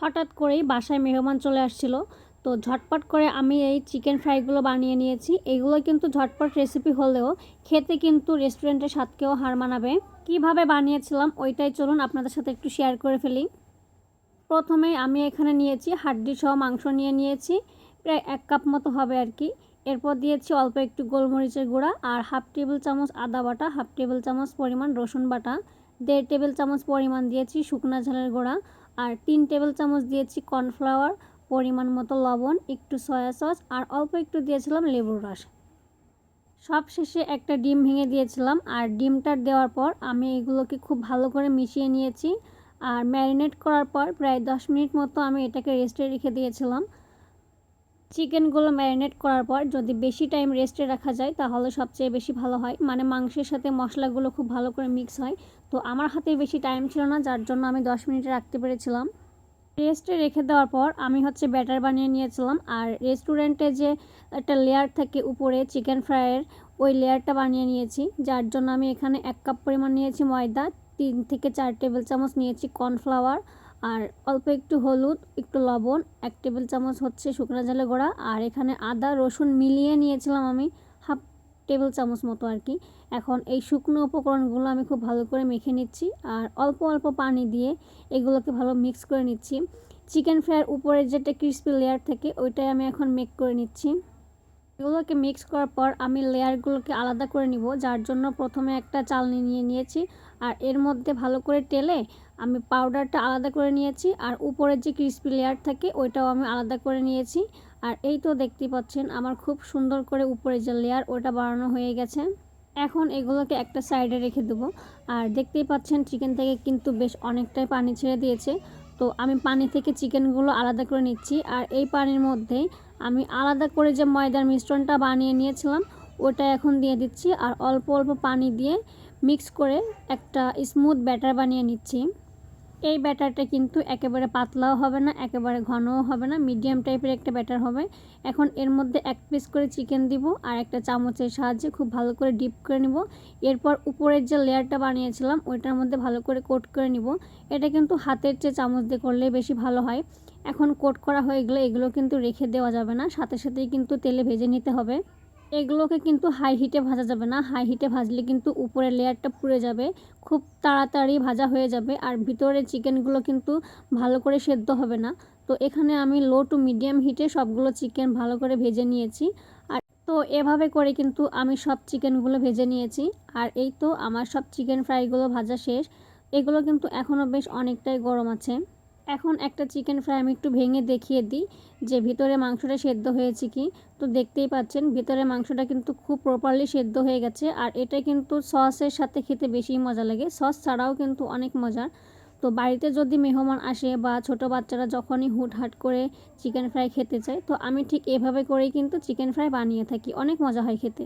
হঠাৎ করেই বাসায় মেহমান চলে আসছিল। তো ঝটপট করে আমি এই চিকেন ফ্রাইগুলো বানিয়ে নিয়েছি। এগুলো কিন্তু ঝটপট রেসিপি হলেও খেতে কিন্তু রেস্টুরেন্টের স্বাদকেও হার মানাবে। কিভাবে বানিয়েছিলাম ওইটাই চলুন আপনাদের সাথে একটু শেয়ার করে ফেলি। প্রথমে আমি এখানে নিয়েছি হাড্ডি সহ মাংস নিয়েছি, প্রায় 1 কাপ মতো হবে আর কি। এরপর দিয়েছি অল্প একটু গোলমরিচের গুঁড়া আর হাফ টেবিল চামচ আদা বাটা, হাফ টেবিল চামচ পরিমাণ রসুন বাটা, 1.5 টেবিল চামচ পরিমাণ দিয়েছি শুকনো ঝালের গুঁড়া আর 3 টেবিল চামচ দিয়েছি কর্নফ্লাওয়ার, পরিমাণ মতো লবণ, একটু সয়া সস আর অল্প একটু দিয়েছিলাম লেবুর রস। সব শেষে একটা ডিম ভেঙে দিয়েছিলাম আর ডিমটা দেওয়ার পর আমি এগুলোকে খুব ভালো করে মিশিয়ে নিয়েছি। আর ম্যারিনেট করার পর প্রায় 10 মিনিট মতো আমি এটাকে রেস্টে রেখে দিয়েছিলাম। চিকেনগুলো ম্যারিনেট করার পর যদি বেশি টাইম রেস্টে রাখা যায় তাহলে সবচেয়ে বেশি ভালো হয়, মানে মাংসের সাথে মশলাগুলো খুব ভালো করে মিক্স হয়। তো আমার হাতে বেশি টাইম ছিল না, যার জন্য আমি 10 মিনিটে রাখতে পেরেছিলাম। রেস্টে রেখে দেওয়ার পর আমি ব্যাটার বানিয়ে নিয়েছিলাম। আর রেস্টুরেন্টে যে একটা লেয়ার থাকে উপরে চিকেন ফ্রাইয়ের, ওই লেয়ারটা বানিয়ে নিয়েছি, যার জন্য আমি এখানে 1 কাপ পরিমাণ নিয়েছি ময়দা, 3 থেকে 4 টেবিল চামচ নিয়েছি কর্নফ্লাওয়ার আর অল্প একটু হলুদ, একটু লবণ, 1 টেবিল চামচ শুকনো ঝালের গুঁড়া আর এখানে আদা রসুন মিলিয়ে নিয়েছিলাম আমি হাফ টেবিল চামচ মতো আর কি। এখন এই শুকনো উপকরণগুলো আমি খুব ভালো করে মেখে নিচ্ছি আর অল্প অল্প পানি দিয়ে এগুলোকে ভালো মিক্স করে নিচ্ছি। চিকেন ফ্রাইয়ের উপরে যেটা ক্রিস্পি লেয়ার থাকে ওইটাই আমি এখন মেক করে নিচ্ছি। এগুলোকে মিক্স করার পর আমি লেয়ারগুলোকে আলাদা করে নিব, যার জন্য প্রথমে একটা চালনি নিয়েছি আর এর মধ্যে ভালো করে টেলে আমি পাউডারটা আলাদা করে নিয়েছি আর উপরের যে ক্রিস্পি লেয়ার থাকে ওইটাও আমি আলাদা করে নিয়েছি। আর এই তো দেখতেই পাচ্ছেন আমার খুব সুন্দর করে উপরে যে লেয়ার ওটা বানানো হয়ে গেছে। এখন এগুলোকে একটা সাইডে রেখে দেবো। আর দেখতেই পাচ্ছেন চিকেন থেকে কিন্তু বেশ অনেকটাই পানি ছেড়ে দিয়েছে। তো আমি পানি থেকে চিকেনগুলো আলাদা করে নিচ্ছি আর এই পানির মধ্যে আমি আলাদা করে যে ময়দার মিশ্রণটা বানিয়ে নিয়েছিলাম ওটা এখন দিয়ে দিচ্ছি আর অল্প অল্প পানি দিয়ে মিক্স করে একটা স্মুথ ব্যাটার বানিয়ে নিচ্ছি। এই ব্যাটারটা কিন্তু একেবারে পাতলাও হবে না, একেবারে ঘনও হবে না, মিডিয়াম টাইপের একটা ব্যাটার হবে। এখন এর মধ্যে 1 পিস করে চিকেন দিব আর একটা চামচের সাহায্যে খুব ভালো করে ডিপ করে নিব। এরপর উপরের যে লেয়ারটা বানিয়েছিলাম ওইটার মধ্যে ভালো করে কোট করে নিব। এটা কিন্তু হাতের চেয়ে চামচ দিয়ে করলে বেশি ভালো হয়। এখন কোট করা হয়ে গেলে এগুলো কিন্তু রেখে দেওয়া যাবে না, সাথে সাথেই কিন্তু তেলে ভেজে নিতে হবে। এগুলোকে কিন্তু হাই হিটে ভাজা যাবে না, হাই হিটে ভাজলে কিন্তু উপরের লেয়ারটা পুড়ে যাবে, খুব তাড়াতাড়ি ভাজা হয়ে যাবে আর ভিতরের চিকেনগুলো কিন্তু ভালো করে সেদ্ধ হবে না। তো এখানে আমি লো টু মিডিয়াম হিটে সবগুলো চিকেন ভালো করে ভেজে নিয়েছি। আর তো এভাবে করে কিন্তু আমি সব চিকেনগুলো ভেজে নিয়েছি। আর এই তো আমার সব চিকেন ফ্রাইগুলো ভাজা শেষ। এগুলো কিন্তু এখনও বেশ অনেকটাই গরম আছে। এখন একটা চিকেন ফ্রাই আমি একটু ভেঙে দেখিয়ে দিই যে ভিতরে মাংসটা সেদ্ধ হয়েছে কি। তো দেখতেই পাচ্ছেন ভিতরে মাংসটা কিন্তু খুব প্রপারলি সেদ্ধ হয়ে গেছে আর এটা কিন্তু সসের সাথে খেতে বেশি মজা লাগে, সস ছাড়াও কিন্তু অনেক মজার। তো বাড়িতে যদি মেহমান আসে বা ছোট বাচ্চারা যখনই হুটহাট করে চিকেন ফ্রাই খেতে চায়, তো আমি ঠিক এভাবে করেই কিন্তু চিকেন ফ্রাই বানিয়ে থাকি, অনেক মজা হয় খেতে।